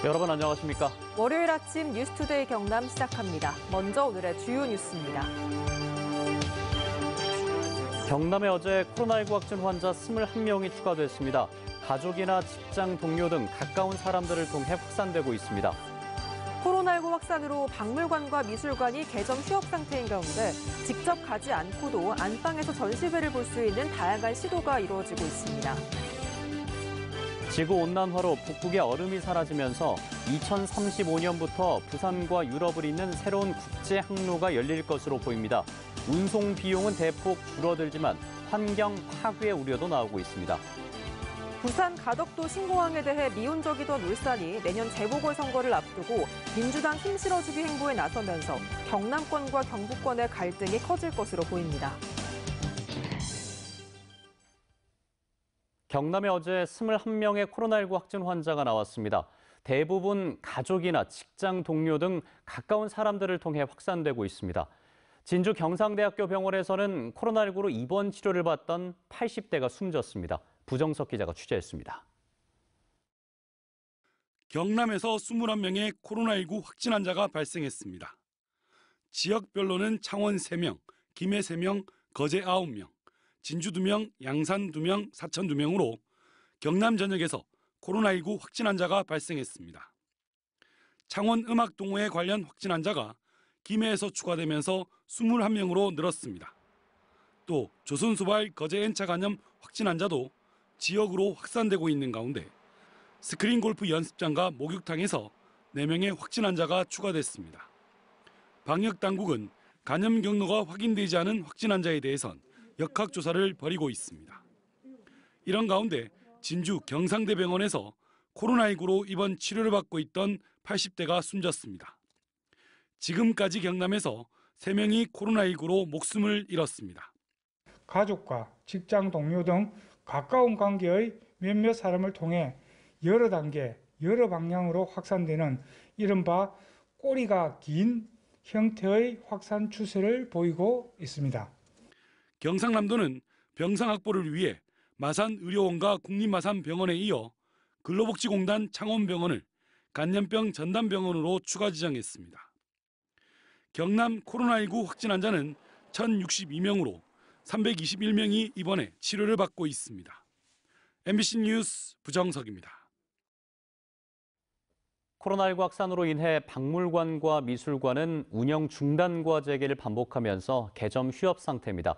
여러분 안녕하십니까? 월요일 아침 뉴스투데이 경남 시작합니다. 먼저 오늘의 주요 뉴스입니다. 경남에 어제 코로나19 확진 환자 21명이 추가됐습니다. 가족이나 직장 동료 등 가까운 사람들을 통해 확산되고 있습니다. 코로나19 확산으로 박물관과 미술관이 개점 휴업 상태인 가운데 직접 가지 않고도 안방에서 전시회를 볼 수 있는 다양한 시도가 이루어지고 있습니다. 지구온난화로 북극의 얼음이 사라지면서 2035년부터 부산과 유럽을 잇는 새로운 국제 항로가 열릴 것으로 보입니다. 운송 비용은 대폭 줄어들지만 환경 파괴 우려도 나오고 있습니다. 부산 가덕도 신공항에 대해 미온적이던 울산이 내년 재보궐선거를 앞두고 민주당 힘 실어주기 행보에 나서면서 경남권과 경북권의 갈등이 커질 것으로 보입니다. 경남에 어제 21명의 코로나19 확진 환자가 나왔습니다. 대부분 가족이나 직장 동료 등 가까운 사람들을 통해 확산되고 있습니다. 진주 경상대학교 병원에서는 코로나19로 입원 치료를 받던 80대가 숨졌습니다. 부정석 기자가 취재했습니다. 경남에서 21명의 코로나19 확진 환자가 발생했습니다. 지역별로는 창원 3명, 김해 3명, 거제 9명, 진주 2명, 양산 2명, 사천 2명으로 경남 전역에서 코로나19 확진 환자가 발생했습니다. 창원 음악동호회 관련 확진 환자가 김해에서 추가되면서 21명으로 늘었습니다. 또 조선소발 거제 N차 감염 확진 환자도 지역으로 확산되고 있는 가운데 스크린 골프 연습장과 목욕탕에서 4명의 확진 환자가 추가됐습니다. 방역당국은 감염 경로가 확인되지 않은 확진 환자에 대해선 역학조사를 벌이고 있습니다. 이런 가운데 진주 경상대병원에서 코로나19로 입원 치료를 받고 있던 80대가 숨졌습니다. 지금까지 경남에서 3명이 코로나19로 목숨을 잃었습니다. 가족과 직장 동료 등 가까운 관계의 몇몇 사람을 통해 여러 단계, 여러 방향으로 확산되는 이른바 꼬리가 긴 형태의 확산 추세를 보이고 있습니다. 경상남도는 병상 확보를 위해 마산의료원과 국립마산병원에 이어 근로복지공단 창원병원을 간염병 전담병원으로 추가 지정했습니다. 경남 코로나19 확진 환자는 1,062명으로 321명이 입원해 치료를 받고 있습니다. MBC 뉴스 부정석입니다. 코로나19 확산으로 인해 박물관과 미술관은 운영 중단과 재개를 반복하면서 개점 휴업 상태입니다.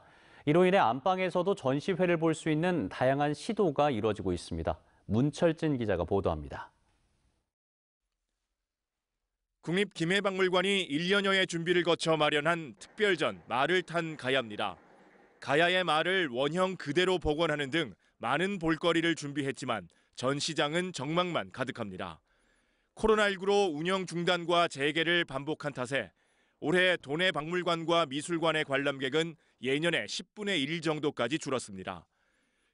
이로 인해 안방에서도 전시회를 볼 수 있는 다양한 시도가 이루어지고 있습니다. 문철진 기자가 보도합니다. 국립김해박물관이 1년여의 준비를 거쳐 마련한 특별전 말을 탄 가야입니다. 가야의 말을 원형 그대로 복원하는 등 많은 볼거리를 준비했지만 전시장은 정막만 가득합니다. 코로나19로 운영 중단과 재개를 반복한 탓에 올해 도내 박물관과 미술관의 관람객은 예년의 10분의 1 정도까지 줄었습니다.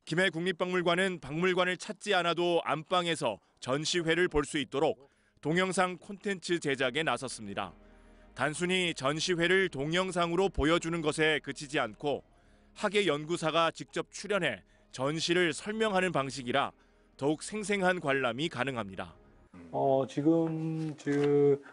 김해국립박물관은 박물관을 찾지 않아도 안방에서 전시회를 볼 수 있도록 동영상 콘텐츠 제작에 나섰습니다. 단순히 전시회를 동영상으로 보여주는 것에 그치지 않고 학예 연구사가 직접 출연해 전시를 설명하는 방식이라 더욱 생생한 관람이 가능합니다. 지금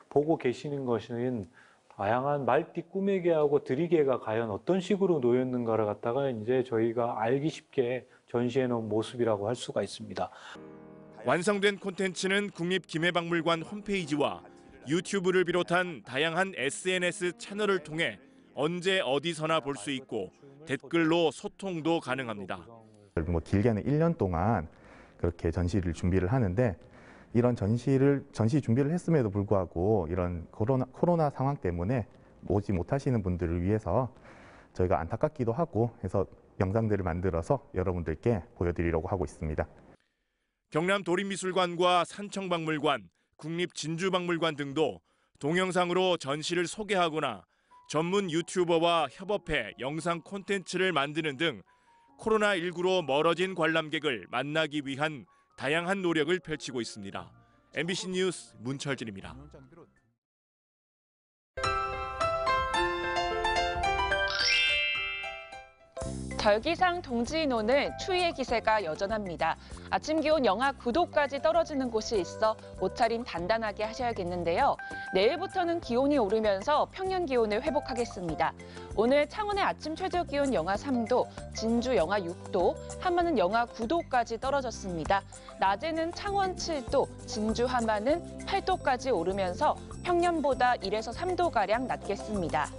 보고 계시는 것은 다양한 말띠 꾸미개하고 드리개가 과연 어떤 식으로 놓였는가를 갖다가 이제 저희가 알기 쉽게 전시해 놓은 모습이라고 할 수가 있습니다. 완성된 콘텐츠는 국립김해박물관 홈페이지와 유튜브를 비롯한 다양한 SNS 채널을 통해 언제 어디서나 볼 수 있고 댓글로 소통도 가능합니다. 길게는 1년 동안 그렇게 전시를 준비를 하는데 이런 전시 준비를 했음에도 불구하고 이런 코로나 상황 때문에 오지 못하시는 분들을 위해서 저희가 안타깝기도 하고 해서 영상들을 만들어서 여러분들께 보여드리려고 하고 있습니다. 경남 도립미술관과 산청박물관, 국립진주박물관 등도 동영상으로 전시를 소개하거나 전문 유튜버와 협업해 영상 콘텐츠를 만드는 등 코로나19로 멀어진 관람객을 만나기 위한 다양한 노력을 펼치고 있습니다. MBC 뉴스 문철진입니다. 별기상 동지인 오늘 추위의 기세가 여전합니다. 아침 기온 영하 9도까지 떨어지는 곳이 있어 옷차림 단단하게 하셔야겠는데요. 내일부터는 기온이 오르면서 평년 기온을 회복하겠습니다. 오늘 창원의 아침 최저 기온 영하 3도, 진주 영하 6도, 함안은 영하 9도까지 떨어졌습니다. 낮에는 창원 7도, 진주 함안은 8도까지 오르면서 평년보다 1에서 3도가량 낮겠습니다.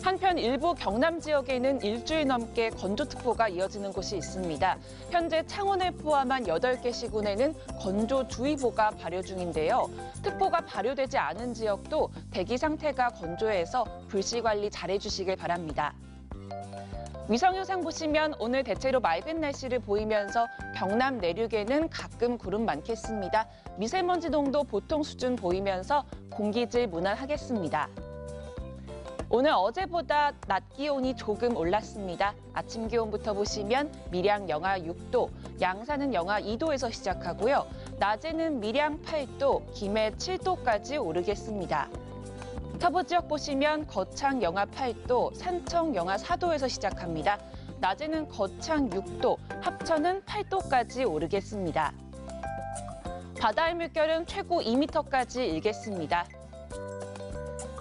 한편 일부 경남 지역에는 일주일 넘게 건조특보가 이어지는 곳이 있습니다. 현재 창원을 포함한 8개 시군에는 건조주의보가 발효 중인데요. 특보가 발효되지 않은 지역도 대기 상태가 건조해서 불씨 관리 잘해주시길 바랍니다. 위성 영상 보시면 오늘 대체로 맑은 날씨를 보이면서 경남 내륙에는 가끔 구름 많겠습니다. 미세먼지 농도 보통 수준 보이면서 공기질 무난하겠습니다. 오늘 어제보다 낮 기온이 조금 올랐습니다. 아침 기온부터 보시면 밀양 영하 6도, 양산은 영하 2도에서 시작하고요. 낮에는 밀양 8도, 김해 7도까지 오르겠습니다. 서부 지역 보시면 거창 영하 8도, 산청 영하 4도에서 시작합니다. 낮에는 거창 6도, 합천은 8도까지 오르겠습니다. 바다의 물결은 최고 2m까지 일겠습니다.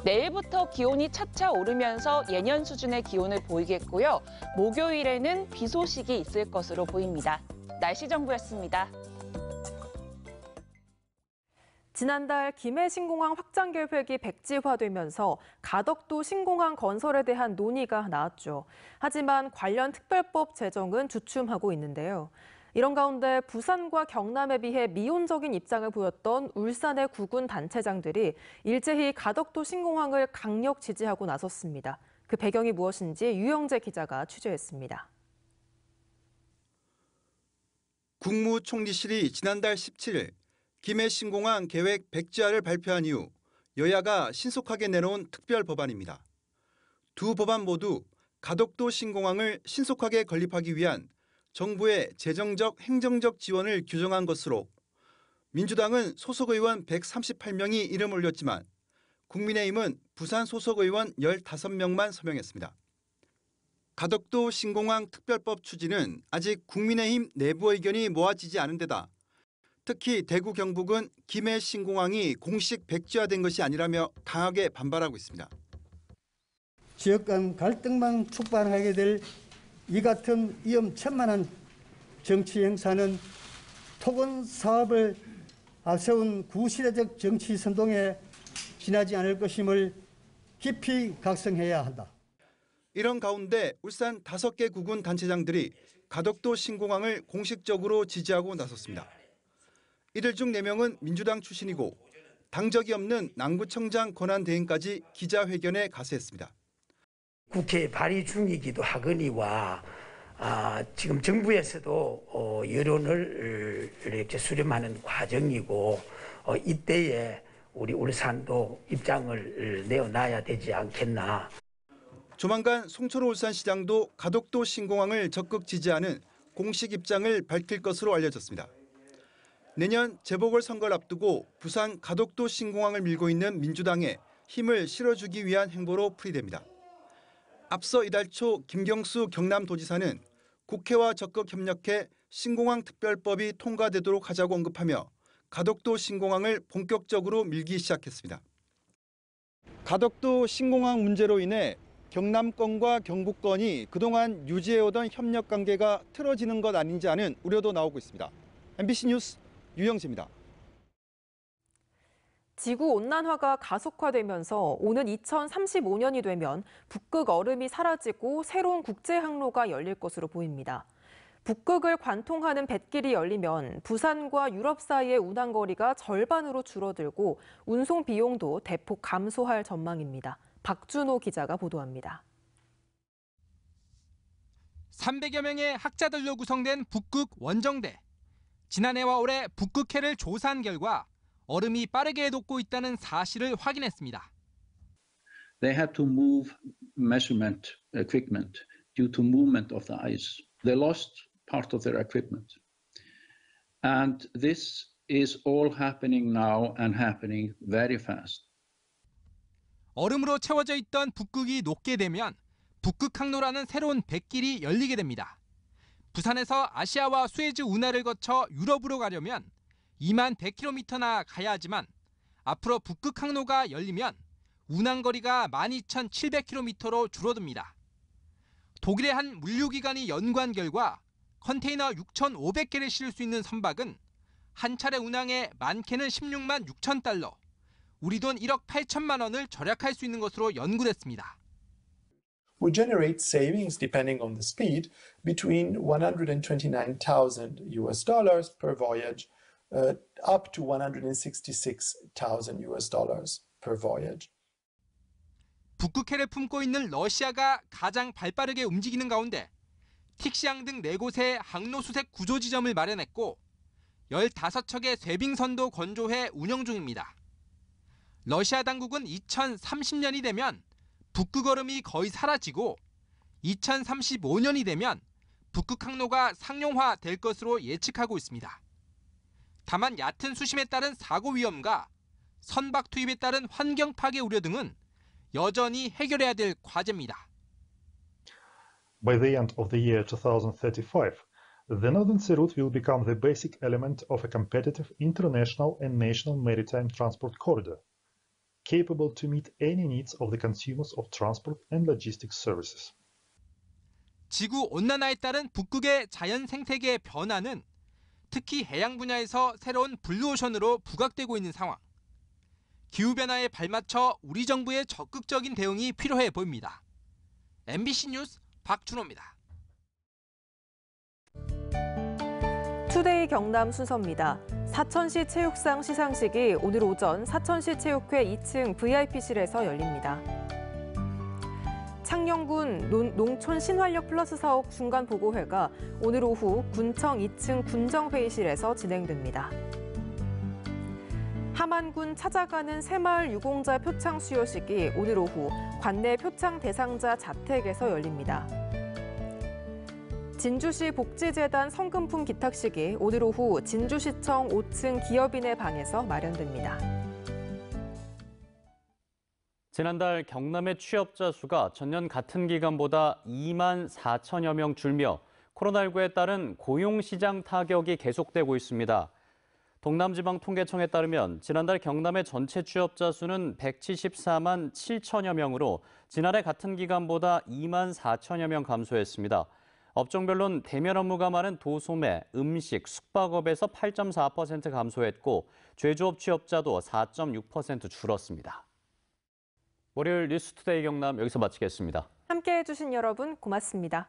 내일부터 기온이 차차 오르면서 예년 수준의 기온을 보이겠고요. 목요일에는 비 소식이 있을 것으로 보입니다. 날씨 정보였습니다. 지난달 김해 신공항 확장 계획이 백지화되면서 가덕도 신공항 건설에 대한 논의가 나왔죠. 하지만 관련 특별법 제정은 주춤하고 있는데요. 이런 가운데 부산과 경남에 비해 미온적인 입장을 보였던 울산의 구군 단체장들이 일제히 가덕도 신공항을 강력 지지하고 나섰습니다. 그 배경이 무엇인지 유영재 기자가 취재했습니다. 국무총리실이 지난달 17일 김해 신공항 계획 백지화를 발표한 이후 여야가 신속하게 내놓은 특별 법안입니다. 두 법안 모두 가덕도 신공항을 신속하게 건립하기 위한 정부의 재정적, 행정적 지원을 규정한 것으로 민주당은 소속 의원 138명이 이름 올렸지만 국민의힘은 부산 소속 의원 15명만 서명했습니다. 가덕도 신공항 특별법 추진은 아직 국민의힘 내부 의견이 모아지지 않은 데다 특히 대구 경북은 김해 신공항이 공식 백지화된 것이 아니라며 강하게 반발하고 있습니다. 지역 간 갈등만 촉발하게 될 이 같은 위험천만한 정치 행사는 토건 사업을 앞세운 구시대적 정치 선동에 지나지 않을 것임을 깊이 각성해야 한다. 이런 가운데 울산 5개 구군 단체장들이 가덕도 신공항을 공식적으로 지지하고 나섰습니다. 이들 중 4명은 민주당 출신이고 당적이 없는 남구청장 권한대행까지 기자회견에 가세했습니다. 국회 발의 중이기도 하거니와 지금 정부에서도 여론을 이렇게 수렴하는 과정이고 이때에 우리 울산도 입장을 내어놔야 되지 않겠나. 조만간 송철호 울산시장도 가덕도 신공항을 적극 지지하는 공식 입장을 밝힐 것으로 알려졌습니다. 내년 재보궐선거를 앞두고 부산 가덕도 신공항을 밀고 있는 민주당에 힘을 실어주기 위한 행보로 풀이됩니다. 앞서 이달 초 김경수 경남도지사는 국회와 적극 협력해 신공항 특별법이 통과되도록 하자고 언급하며 가덕도 신공항을 본격적으로 밀기 시작했습니다. 가덕도 신공항 문제로 인해 경남권과 경북권이 그동안 유지해오던 협력 관계가 틀어지는 것 아닌지 하는 우려도 나오고 있습니다. MBC 뉴스 유영재입니다. 지구온난화가 가속화되면서 오는 2035년이 되면 북극 얼음이 사라지고 새로운 국제 항로가 열릴 것으로 보입니다. 북극을 관통하는 뱃길이 열리면 부산과 유럽 사이의 운항거리가 절반으로 줄어들고 운송 비용도 대폭 감소할 전망입니다. 박준호 기자가 보도합니다. 300여 명의 학자들로 구성된 북극 원정대. 지난해와 올해 북극해를 조사한 결과 얼음이 빠르게 녹고 있다는 사실을 확인했습니다. They had to move measurement equipment due to movement of the ice. They lost part of their equipment. And this is all happening now and happening very fast. 얼음으로 채워져 있던 북극이 녹게 되면 북극 항로라는 새로운 백길이 열리게 됩니다. 부산에서 아시아와 수에즈 운하를 거쳐 유럽으로 가려면 2만 100km나 가야 하지만 앞으로 북극 항로가 열리면 운항거리가 12,700km로 줄어듭니다. 독일의 한 물류기관이 연구한 결과 컨테이너 6,500개를 실을 수 있는 선박은 한 차례 운항에 많게는 16만 6천 달러, 우리 돈 1억 8천만 원을 절약할 수 있는 것으로 연구됐습니다. We generate savings depending on the speed between $129,000 per voyage up to $166,000 per voyage. 북극해를 품고 있는 러시아가 가장 발빠르게 움직이는 가운데 틱시항 등 4곳의 항로 수색 구조 지점을 마련했고 15척의 쇄빙선도 건조해 운영 중입니다. 러시아 당국은 2030년이 되면 북극 얼음이 거의 사라지고 2035년이 되면 북극 항로가 상용화될 것으로 예측하고 있습니다. 다만 얕은 수심에 따른 사고 위험과 선박 투입에 따른 환경 파괴 우려 등은 여전히 해결해야 될 과제입니다. By the end of the year 2035, the Northern Sea Route will become the basic element of a competitive international and national maritime transport corridor, capable to meet any needs of the consumers of transport and logistics services. 지구 온난화에 따른 북극의 자연 생태계의 변화는 특히 해양 분야에서 새로운 블루오션으로 부각되고 있는 상황. 기후변화에 발맞춰 우리 정부의 적극적인 대응이 필요해 보입니다. MBC 뉴스 박준호입니다. 투데이 경남 순서입니다. 사천시 체육상 시상식이 오늘 오전 사천시 체육회 2층 VIP실에서 열립니다. 창녕군 농촌 신활력 플러스 사업 중간 보고회가 오늘 오후 군청 2층 군정회의실에서 진행됩니다. 함안군 찾아가는 새마을 유공자 표창 수여식이 오늘 오후 관내 표창 대상자 자택에서 열립니다. 진주시 복지재단 성금품 기탁식이 오늘 오후 진주시청 5층 기업인의 방에서 마련됩니다. 지난달 경남의 취업자 수가 전년 같은 기간보다 2만 4천여 명 줄며 코로나19에 따른 고용시장 타격이 계속되고 있습니다. 동남지방통계청에 따르면 지난달 경남의 전체 취업자 수는 174만 7천여 명으로 지난해 같은 기간보다 2만 4천여 명 감소했습니다. 업종별로는 대면 업무가 많은 도소매, 음식, 숙박업에서 8.4% 감소했고 제조업 취업자도 4.6% 줄었습니다. 월요일 뉴스투데이 경남 여기서 마치겠습니다. 함께해 주신 여러분 고맙습니다.